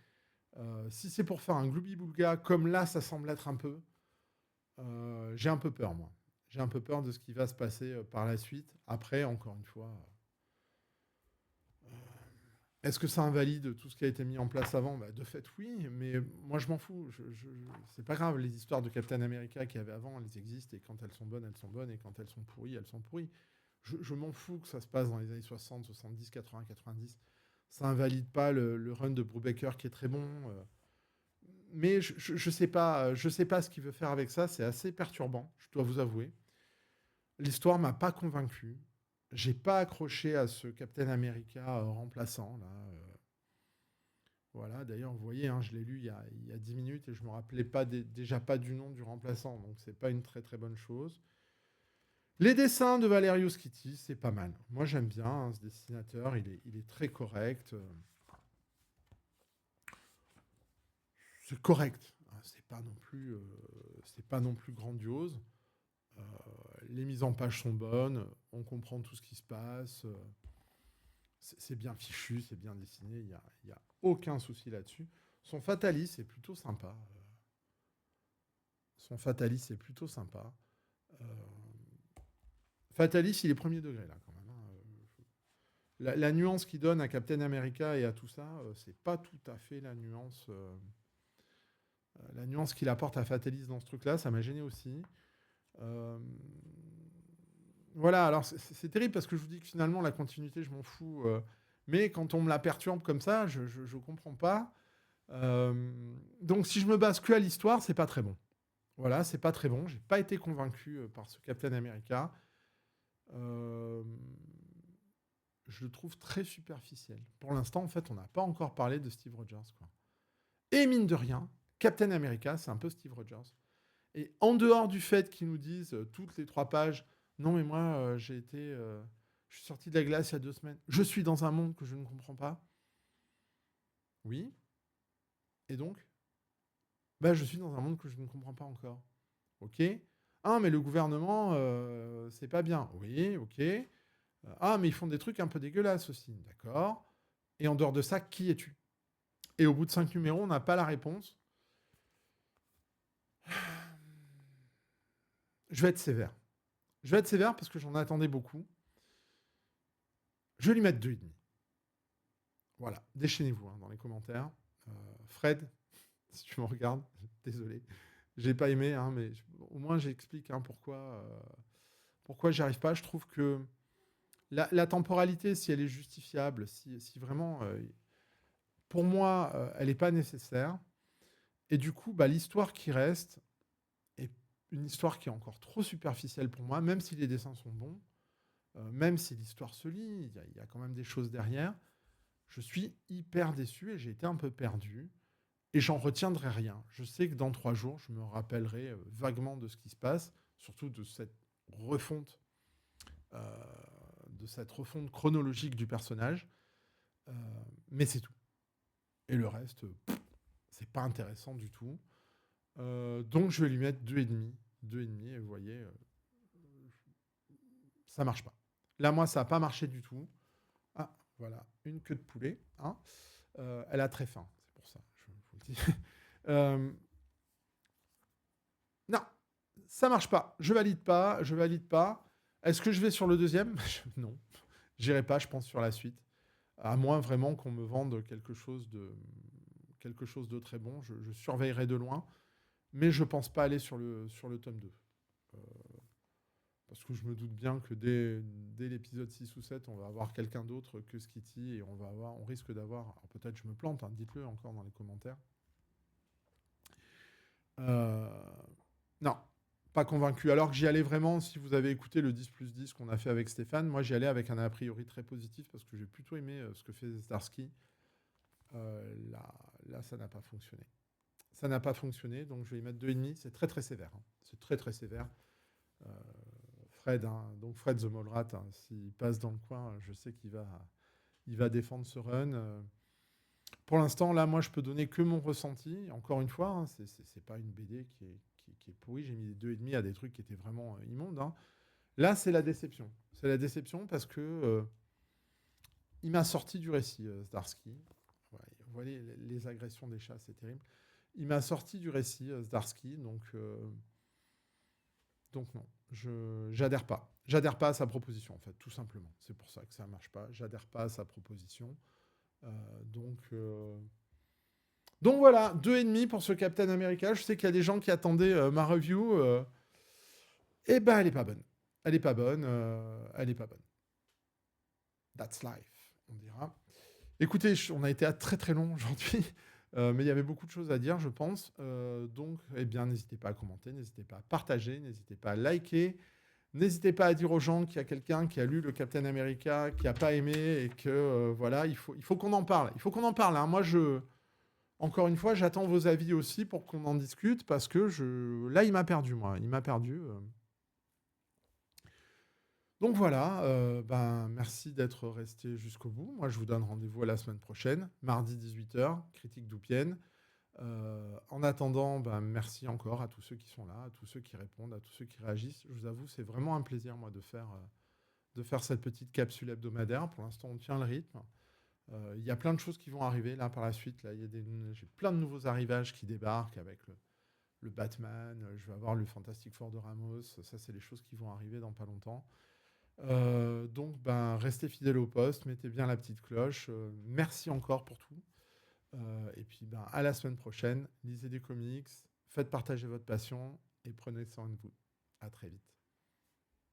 Si c'est pour faire un gloubi-boulga, comme là, ça semble être un peu, j'ai un peu peur, moi. J'ai un peu peur de ce qui va se passer par la suite. Après, encore une fois, est-ce que ça invalide tout ce qui a été mis en place avant? Bah, de fait, oui, mais moi, je m'en fous. C'est pas grave, les histoires de Captain America qu'il y avait avant, elles existent, et quand elles sont bonnes, elles sont bonnes, et quand elles sont pourries, elles sont pourries. Je m'en fous que ça se passe dans les années 60, 70, 80, 90. Ça invalide pas le run de Brubaker qui est très bon. Mais je sais pas, je sais pas ce qu'il veut faire avec ça. C'est assez perturbant, je dois vous avouer. L'histoire m'a pas convaincu. J'ai pas accroché à ce Captain America remplaçant là. Voilà. D'ailleurs, vous voyez, hein, je l'ai lu il y a 10 minutes et je me rappelais pas déjà pas du nom du remplaçant, donc c'est pas une très très bonne chose. Les dessins de Valerius Kitty, c'est pas mal. Moi, j'aime bien hein, ce dessinateur. Il est très correct. C'est correct. C'est pas non plus grandiose. Euh, les mises en page sont bonnes, on comprend tout ce qui se passe, c'est bien fichu, c'est bien dessiné, il y a aucun souci là-dessus. Son Fatalis est plutôt sympa. Son Fatalis est plutôt sympa. Euh, Fatalis, il est premier degré là quand même. Hein. La nuance qu'il donne à Captain America et à tout ça, c'est pas tout à fait la nuance qu'il apporte à Fatalis dans ce truc-là. Ça m'a gêné aussi. Euh, Voilà, alors c'est terrible parce que je vous dis que finalement la continuité, je m'en fous. Mais quand on me la perturbe comme ça, je comprends pas. Donc si je me base que à l'histoire, c'est pas très bon. Voilà, c'est pas très bon. J'ai pas été convaincu par ce Captain America. Euh, je le trouve très superficiel. Pour l'instant, en fait, on n'a pas encore parlé de Steve Rogers, quoi. Et mine de rien, Captain America, c'est un peu Steve Rogers. Et en dehors du fait qu'ils nous disent toutes les 3 pages, non mais moi je suis sorti de la glace il y a 2 semaines, je suis dans un monde que je ne comprends pas. Oui. Et donc, bah je suis dans un monde que je ne comprends pas encore. Ok. Ah mais le gouvernement c'est pas bien. Oui. Ok. Ah mais ils font des trucs un peu dégueulasses aussi. D'accord. Et en dehors de ça, qui es-tu? Et au bout de 5 numéros, on n'a pas la réponse. Je vais être sévère. Je vais être sévère parce que j'en attendais beaucoup. Je vais lui mettre 2,5. Voilà, déchaînez-vous hein, dans les commentaires. Fred, si tu me regardes, désolé. J'ai pas aimé, hein, mais au moins j'explique hein, pourquoi j'y arrive pas. Je trouve que la temporalité, si elle est justifiable, si vraiment, pour moi, elle n'est pas nécessaire. Et du coup, bah, l'histoire qui reste est une histoire qui est encore trop superficielle pour moi, même si les dessins sont bons, même si l'histoire se lit, il y a quand même des choses derrière. Je suis hyper déçu et j'ai été un peu perdu. Et j'en retiendrai rien. Je sais que dans 3 jours, je me rappellerai vaguement de ce qui se passe, surtout refonte, euh, de cette refonte chronologique du personnage. Euh, mais c'est tout. Et le reste, c'est pas intéressant du tout. Donc je vais lui mettre 2,5. 2,5, et vous voyez, ça marche pas. Là, moi, ça n'a pas marché du tout. Ah, voilà, une queue de poulet. Hein. Elle a très faim, c'est pour ça, je vous le dis. Euh, non, ça marche pas. Je valide pas. Je valide pas. Est-ce que je vais sur le deuxième? Non. J'irai pas, je pense, sur la suite. À moins vraiment qu'on me vende quelque chose de très bon. Je surveillerai de loin. Mais je pense pas aller sur le tome 2. Euh, Parce que je me doute bien que dès l'épisode 6 ou 7, on va avoir quelqu'un d'autre que Skitty et on risque d'avoir. Alors peut-être je me plante, hein, dites-le encore dans les commentaires. Euh, non, pas convaincu. Alors que j'y allais vraiment, si vous avez écouté le 10+10 qu'on a fait avec Stéphane, moi j'y allais avec un a priori très positif parce que j'ai plutôt aimé ce que fait Zdarsky. Là, ça n'a pas fonctionné. Ça n'a pas fonctionné, donc je vais y mettre 2,5. C'est très très sévère. Hein. C'est très très sévère. Euh, Fred, hein, donc Fred the Mallrat, hein, s'il passe dans le coin, je sais il va défendre ce run. Pour l'instant, là, moi, je peux donner que mon ressenti. Encore une fois, hein, c'est pas une BD qui est pourrie. J'ai mis des 2,5 à des trucs qui étaient vraiment immondes. Hein. Là, c'est la déception. C'est la déception parce que il m'a sorti du récit, Zdarsky. Ouais, vous voyez, les agressions des chats, c'est terrible. Il m'a sorti du récit, Zdarsky, donc non, j'adhère pas. J'adhère pas à sa proposition, en fait, tout simplement. C'est pour ça que ça marche pas. J'adhère pas à sa proposition. Euh, donc, euh, donc voilà, 2,5 pour ce Captain America. Je sais qu'il y a des gens qui attendaient ma review. Eh ben, elle est pas bonne. Elle est pas bonne. Elle est pas bonne. That's life, on dira. Écoutez, on a été à très très long aujourd'hui. Mais il y avait beaucoup de choses à dire, je pense. Donc, eh bien, n'hésitez pas à commenter, n'hésitez pas à partager, n'hésitez pas à liker. N'hésitez pas à dire aux gens qu'il y a quelqu'un qui a lu le Captain America, qui n'a pas aimé, et que voilà, il faut qu'on en parle. Il faut qu'on en parle. Hein. Moi, encore une fois, j'attends vos avis aussi pour qu'on en discute, parce que là, il m'a perdu, moi. Il m'a perdu. Donc voilà, ben, merci d'être resté jusqu'au bout. Moi, je vous donne rendez-vous à la semaine prochaine, mardi 18h, critique d'Oupienne. En attendant, ben, merci encore à tous ceux qui sont là, à tous ceux qui répondent, à tous ceux qui réagissent. Je vous avoue, c'est vraiment un plaisir, moi, de faire cette petite capsule hebdomadaire. Pour l'instant, on tient le rythme. Il y a plein de choses qui vont arriver là par la suite. Là, j'ai plein de nouveaux arrivages qui débarquent avec le Batman. Je vais avoir le Fantastic Four de Ramos. Ça, c'est les choses qui vont arriver dans pas longtemps. Donc, ben, restez fidèles au poste, mettez bien la petite cloche. Merci encore pour tout. Et puis, ben, à la semaine prochaine. Lisez des comics, faites partager votre passion et prenez soin de vous. À très vite.